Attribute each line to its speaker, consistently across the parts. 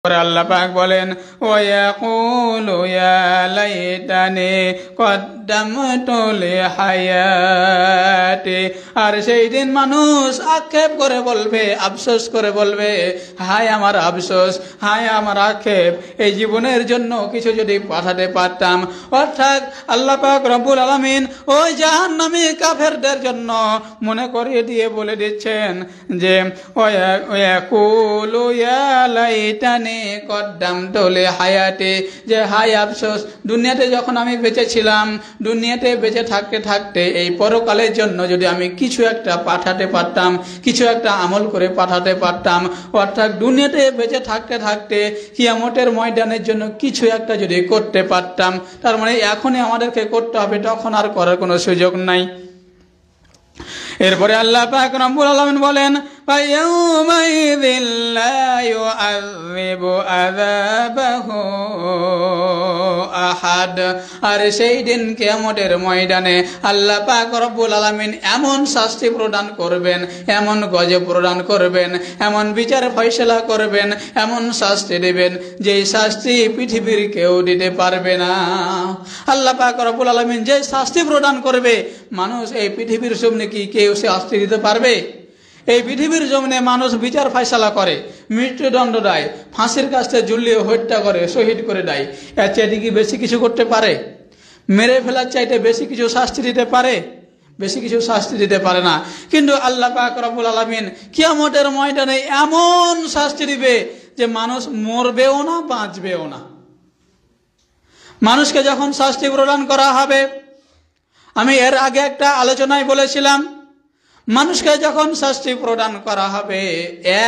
Speaker 1: আল্লাহ পাক বলেন ওয়ায়াকুলু ইয়া লাইতানি কদ্দামতু লিহায়াতি। আর সেই দিন মানুষ আক্ষেপ করে বলবে, আফসোস করে বলবে, হায় আমার আফসোস, হায় আমার আক্ষেপ, এই জীবনের জন্য কিছু যদি পাঠাতে পারতাম। অর্থাৎ আল্লাহ পাক রব্বুল আলামিন ওই জাহান্নামী কাফেরদের জন্য মনে করিয়ে দিয়ে বলে দিচ্ছেন যে ওয়ায়াকুলু ইয়া লাইতানি কদ্দামতু লিহায়াতি, যে হায় আফসোস, দুনিয়াতে যখন আমি বেঁচে ছিলাম, দুনিয়াতে বেঁচে থাকতে থাকতে এই পরকালের জন্য যদি আমি কিছু একটা পাঠাতে পারতাম, কিছু একটা আমল করে পাঠাতে পারতাম। অর্থাৎ দুনিয়াতে বেঁচে থাকতে থাকতে কিয়ামতের ময়দানের জন্য কিছু একটা যদি করতে পারতাম, তার মানে এখনই আমাদেরকে করতে হবে, তখন আর করার কোনো সুযোগ নাই। এরপরে আল্লাহ পাক রব্বুল আলামিন বলেন ফায়াউমাইযিল লা ইউআযযিবু আযাবাহু আহাদ। আর সেই দিন কিয়ামতের ময়দানে আল্লাহ পাক রব্বুল আলামিন এমন শাস্তি প্রদান করবেন, এমন গজব প্রদান করবেন, এমন বিচার ফয়সালা করবেন, এমন শাস্তি দেবেন যে শাস্তি পৃথিবীর কেউ দিতে পারবে না। আল্লাহ পাক রব্বুল আলামিন যে শাস্তি প্রদান করবে, মানুষ এই পৃথিবীর সামনে কি কেউ শাস্তি দিতে পারবে? এই পৃথিবীর জমিনে মানুষ বিচার ফয়সালা করে, মৃত্যুদণ্ড দেয়, ফাঁসির কাছে ঝুলিয়ে হত্যা করে, শহীদ করে দেয়। এর চাইতে কি বেশি কিছু করতে পারে? মেরে ফেলার চাইতে বেশি কিছু শাস্তি দিতে পারে? বেশি কিছু শাস্তি দিতে পারে না। কিন্তু আল্লাহ পাক রব্বুল আলামিন কিয়ামতের ময়দানে এমন শাস্তি দিবে যে মানুষ মরবেও না, বাঁচবেও না। মানুষকে যখন শাস্তি প্রদান করা হবে, আমি এর আগে একটা আলোচনায় বলেছিলাম, মানুষকে যখন শাস্তি প্রদান করা হবে,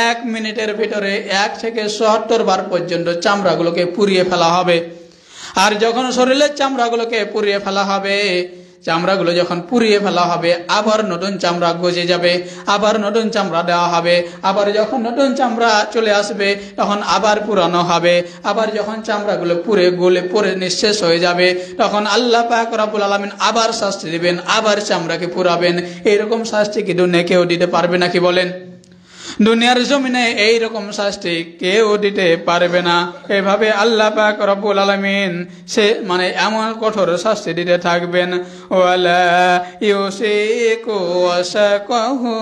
Speaker 1: 1 মিনিটের ভিতরে 1 থেকে ৭০ বার পর্যন্ত চামড়াগুলোকে পুড়িয়ে ফেলা হবে। আর যখন শরীরের চামড়াগুলোকে পুড়িয়ে ফেলা হবে, চামড়াগুলো যখন পুড়িয়ে ফেলা হবে, আবার নতুন চামড়া গজে যাবে, আবার নতুন চামড়া দেওয়া হবে, আবার যখন নতুন চামড়া চলে আসবে তখন আবার পুরানো হবে, আবার যখন চামড়াগুলো পুড়ে গলে পড়ে নিঃশেষ হয়ে যাবে তখন আল্লাহ পাক রব্বুল আলামিন আবার শাস্তি দিবেন, আবার চামড়াকে পুরাবেন। এইরকম শাস্তি কি দুনিয়া কেউ দিতে পারবে নাকি বলেন? দুনিয়ার জমিনে এইরকম শাস্তি কেউ দিতে পারবে না। এভাবে আল্লাহ পাক রব্বুল আলামিন সে মানে এমন কঠোর শাস্তি দিতে থাকবেন। ওয়ালা ইউসিকু ওয়াসাকাহু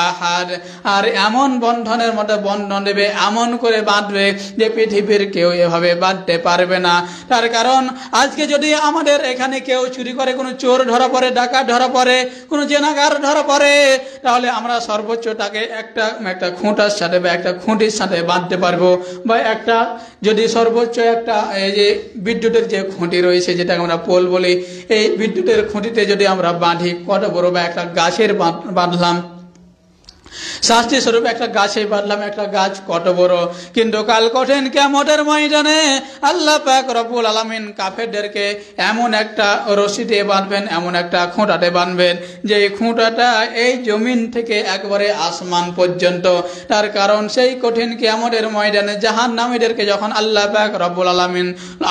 Speaker 1: আহাদ। আর এমন বন্ধনের মতো বন্ধন দেবে, এমন করে বাঁধবে যে পৃথিবীর কেউ এভাবে বাঁধতে পারবে না। তার কারণ আজকে যদি আমাদের এখানে কেউ চুরি করে, কোনো চোর ধরা পড়ে, ডাকাত ধরা পড়ে, কোনো জেনাগার ধরা পড়ে, তাহলে আমরা সর্বোচ্চ তাকে একটা খুঁটার সাথে বা একটা খুঁটির সাথে বাঁধতে পারবো, বা একটা যদি সর্বোচ্চ একটা এই যে বিদ্যুতের যে খুঁটি রয়েছে, যেটাকে আমরা পোল বলি, এই বিদ্যুতের খুঁটিতে যদি আমরা বাঁধি, কত বড়, বা একটা গাছের বাঁধলাম, শাস্তি স্বরূপ একটা গাছে বাঁধলাম, একটা গাছ কত বড়। কিন্তু কাল কঠিন কিয়ামতের ময়দানে আল্লাহ পাক রব্বুল আলামিন কাফেরদেরকে এমন একটা রশি দিয়ে বাঁধবেন, এমন একটা খুঁটাতে বাঁধবেন যে খুঁটাটা এই জমিন থেকে একবারে আসমান পর্যন্ত। তার কারণ সেই কঠিন কিয়ামতের ময়দানে জাহান্নামীদেরকে যখন আল্লাহ পাক রব্বুল আলামিন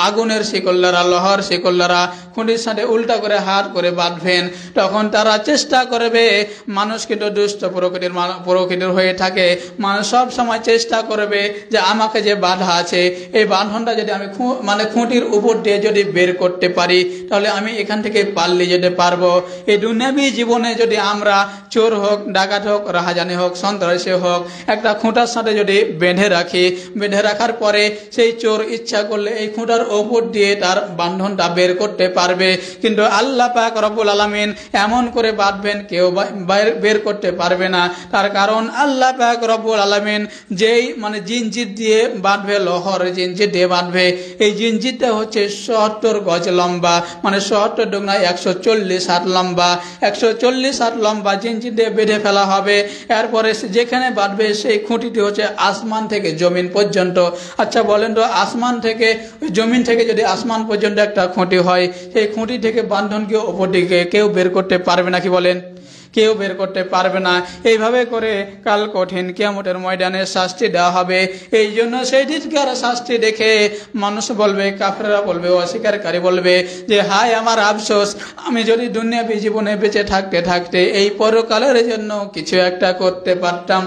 Speaker 1: আগুনের শিকল্লারা, লোহার শিকল্লারা খুঁটির সাথে উল্টা করে হাত করে বাঁধবেন, তখন তারা চেষ্টা করবে, মানুষ কিন্তু দুষ্ট প্রকৃতির হয়ে থাকে, মানুষ সব সময় চেষ্টা করবে যে আমাকে যে বাধা আছে, এই বাঁধনটা যদি আমি খুঁটির উপর দিয়ে যদি বের করতে পারি, তাহলে আমি এখান থেকে পালিয়ে যেতে পারবো। এই দুনিয়াবী জীবনে যদি আমরা চোর হোক, ডাকাত হোক, রাহাজানি হোক, সন্ত্রাসী হোক, একটা খুঁটার সাথে যদি বেঁধে রাখি, বেঁধে রাখার পরে সেই চোর ইচ্ছা করলে এই খুঁটার উপর দিয়ে তার বাঁধনটা বের করতে পারবে। কিন্তু আল্লাহ পাক রব্বুল আলামিন এমন করে বাঁধবেন কেউ বের করতে পারবে না। তার কারণ আল্লাহ পাক রব্বুল আলামিন যেই জিনজির দিয়ে বাঁধবে, লোহার জিনজির দিয়ে বাঁধবে, এই জিনজিরটা হচ্ছে ৭০ গজ লম্বা, ৭০ ডুগনা ১৪০ হাত লম্বা, ১৪০ হাত লম্বা জিনজির দিয়ে বেঁধে ফেলা হবে। এরপরে যেখানে বাঁধবে সেই খুঁটিটি হচ্ছে আসমান থেকে জমিন পর্যন্ত। আচ্ছা বলেন তো, আসমান থেকে জমিন থেকে যদি আসমান পর্যন্ত একটা খুঁটি হয়, সেই খুঁটি থেকে বাঁধনকে ওপর দিকে কেউ বের করতে পারবে নাকি বলেন? কেউ বের করতে পারবে না। এইভাবে করে কাল কঠিন কিয়ামতের ময়দানে শাস্তি দেওয়া হবে। এই জন্য সেই দিনকার শাস্তি দেখে মানুষ বলবে, কাফেররা বলবে, অস্বীকারী বলবে যে হায় আমার আফসোস, আমি যদি দুনিয়াবী জীবনে বেঁচে থাকতে থাকতে এই পরকালের জন্য কিছু একটা করতে পারতাম।